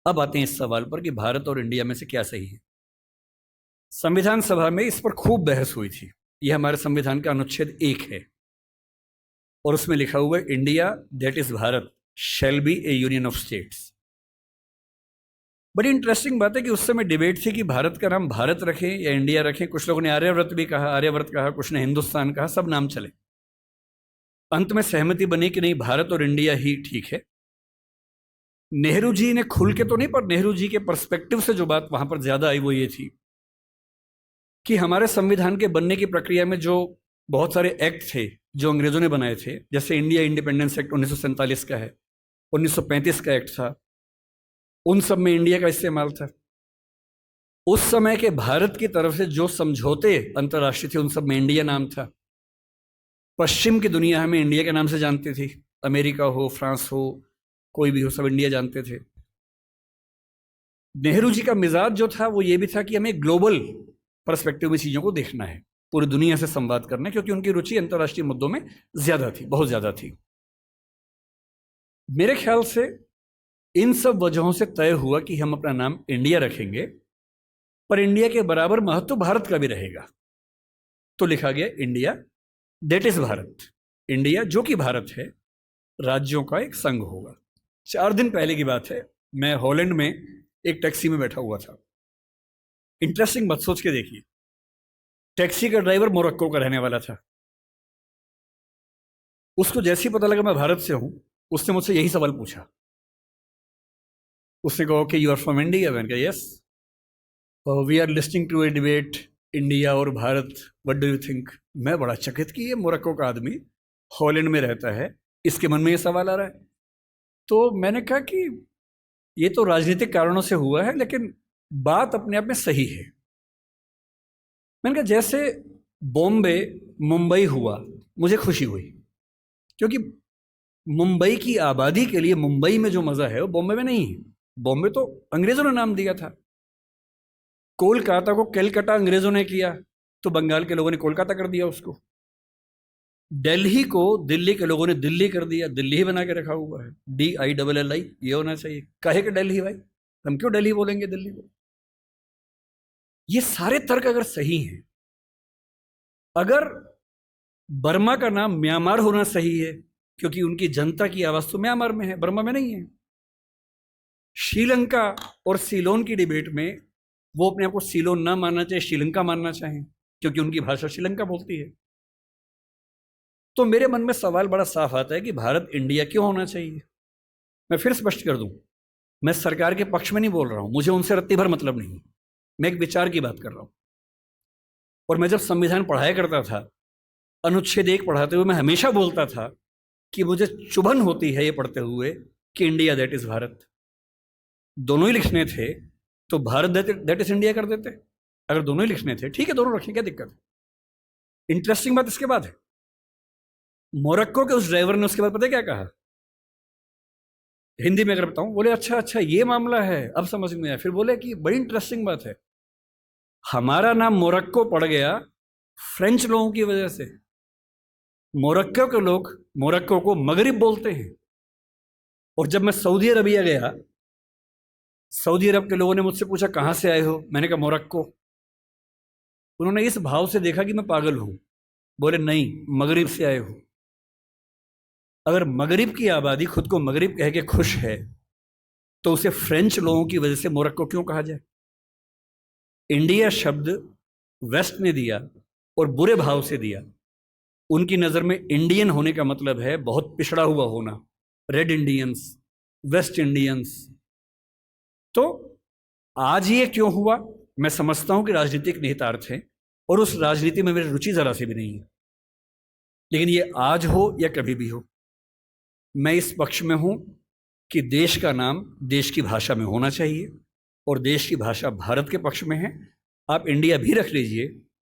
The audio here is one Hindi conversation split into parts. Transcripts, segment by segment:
अब आते हैं इस सवाल पर कि भारत और इंडिया में से क्या सही है। संविधान सभा में इस पर खूब बहस हुई थी। यह हमारे संविधान का अनुच्छेद 1 है और उसमें लिखा हुआ है, India that is Bharat shall be A union of states. बड़ी इंटरेस्टिंग बात है कि उस समय डिबेट थी कि भारत का नाम भारत रखें या इंडिया रखें। कुछ लोगों ने आर्यव्रत भी कहा, आर्यव्रत कहा, कुछ ने हिंदुस्तान कहा, सब नाम चले। अंत में सहमति बनी कि नहीं, भारत और इंडिया ही ठीक है। नेहरू जी ने खुल के तो नहीं, पर नेहरू जी के पर्सपेक्टिव से जो बात वहां पर ज्यादा आई वो ये थी कि हमारे संविधान के बनने की प्रक्रिया में जो बहुत सारे एक्ट थे जो अंग्रेजों ने बनाए थे, जैसे इंडिया इंडिपेंडेंस एक्ट 1947 का है, 1935 का एक्ट था, उन सब में इंडिया का इस्तेमाल था। उस समय के भारत की तरफ से जो समझौते अंतर्राष्ट्रीय थे उन सब में इंडिया नाम था। पश्चिम की दुनिया हमें इंडिया के नाम से जानती थी, अमेरिका हो, फ्रांस हो, कोई भी हो, सब इंडिया जानते थे। नेहरू जी का मिजाज जो था वो ये भी था कि हमें ग्लोबल पर्सपेक्टिव में चीज़ों को देखना है, पूरी दुनिया से संवाद करना है, क्योंकि उनकी रुचि अंतर्राष्ट्रीय मुद्दों में ज़्यादा थी, बहुत ज़्यादा थी। मेरे ख्याल से इन सब वजहों से तय हुआ कि हम अपना नाम इंडिया रखेंगे, पर इंडिया के बराबर महत्व भारत का भी रहेगा। तो लिखा गया India that is Bharat. India जो कि भारत है, राज्यों का एक संघ होगा। 4 दिन पहले की बात है, मैं हॉलैंड में एक टैक्सी में बैठा हुआ था। इंटरेस्टिंग मत सोच के देखिए, टैक्सी का ड्राइवर मोरक्को का रहने वाला था। उसको जैसे ही पता लगा मैं भारत से हूं, उसने मुझसे यही सवाल पूछा। उसने कहा कि यू आर फ्रॉम इंडिया? मैंने कहा yes. We are listening to a debate India और Bharat, what do you think? मैं बड़ा चकित कि ये मोरक्को का आदमी हॉलैंड में रहता है, इसके मन में ये सवाल आ रहा है। तो मैंने कहा कि ये तो राजनीतिक कारणों से हुआ है, लेकिन बात अपने आप में सही है। मैंने कहा जैसे बॉम्बे मुंबई हुआ, मुझे खुशी हुई, क्योंकि मुंबई की आबादी के लिए मुंबई में जो मजा है वो बॉम्बे में नहीं है। बॉम्बे तो अंग्रेजों ने नाम दिया था। कोलकाता को कैलकाटा अंग्रेजों ने किया, तो बंगाल के लोगों ने कोलकाता कर दिया उसको। दिल्ली को दिल्ली के लोगों ने दिल्ली कर दिया, दिल्ली ही बना के रखा हुआ है, DILLI, ये होना चाहिए। काहे के दिल्ली भाई, हम क्यों दिल्ली बोलेंगे दिल्ली को? ये सारे तर्क अगर सही हैं, अगर बर्मा का नाम म्यांमार होना सही है क्योंकि उनकी जनता की आवाज तो म्यांमार में है, बर्मा में नहीं है। श्रीलंका और सीलोन की डिबेट में वो अपने आप को सीलोन ना मानना चाहिए, श्रीलंका मानना चाहें, क्योंकि उनकी भाषा श्रीलंका बोलती है। तो मेरे मन में सवाल बड़ा साफ आता है कि भारत इंडिया क्यों होना चाहिए। मैं फिर स्पष्ट कर दूं, मैं सरकार के पक्ष में नहीं बोल रहा हूं, मुझे उनसे रत्ती भर मतलब नहीं, मैं एक विचार की बात कर रहा हूं। और मैं जब संविधान पढ़ाया करता था, अनुच्छेद 1 पढ़ाते हुए मैं हमेशा बोलता था कि मुझे चुभन होती है ये पढ़ते हुए कि इंडिया दैट इज भारत। दोनों ही लिखने थे तो भारत दैट इज इंडिया कर देते। अगर दोनों ही लिखने थे, ठीक है, दोनों रखें, क्या दिक्कत है। इंटरेस्टिंग बात इसके बाद है, मोरक्को के उस ड्राइवर ने उसके बाद पता है क्या कहा, हिंदी में अगर बताऊं, बोले अच्छा अच्छा ये मामला है, अब समझ में आया। फिर बोले कि बड़ी इंटरेस्टिंग बात है, हमारा नाम मोरक्को पड़ गया फ्रेंच लोगों की वजह से। मोरक्को के लोग मोरक्को को मगरिब बोलते हैं। और जब मैं सऊदी अरबिया गया, सऊदी अरब के लोगों ने मुझसे पूछा कहां से आए हो, मैंने कहा मोरक्को। उन्होंने इस भाव से देखा कि मैं पागल हूं, बोले नहीं, मगरिब से आए हो। अगर मगरिब की आबादी खुद को मगरिब कह के खुश है, तो उसे फ्रेंच लोगों की वजह से मोरक्को क्यों कहा जाए? इंडिया शब्द वेस्ट ने दिया और बुरे भाव से दिया। उनकी नज़र में इंडियन होने का मतलब है बहुत पिछड़ा हुआ होना, रेड इंडियंस, वेस्ट इंडियंस। तो आज ये क्यों हुआ, मैं समझता हूं कि राजनीतिक निहितार्थ है और उस राजनीति में मेरी रुचि जरा सी भी नहीं है। लेकिन ये आज हो या कभी भी हो, मैं इस पक्ष में हूं कि देश का नाम देश की भाषा में होना चाहिए और देश की भाषा भारत के पक्ष में है। आप इंडिया भी रख लीजिए,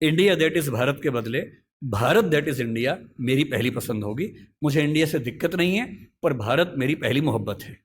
इंडिया दैट इज भारत के बदले भारत दैट इज इंडिया मेरी पहली पसंद होगी। मुझे इंडिया से दिक्कत नहीं है, पर भारत मेरी पहली मोहब्बत है।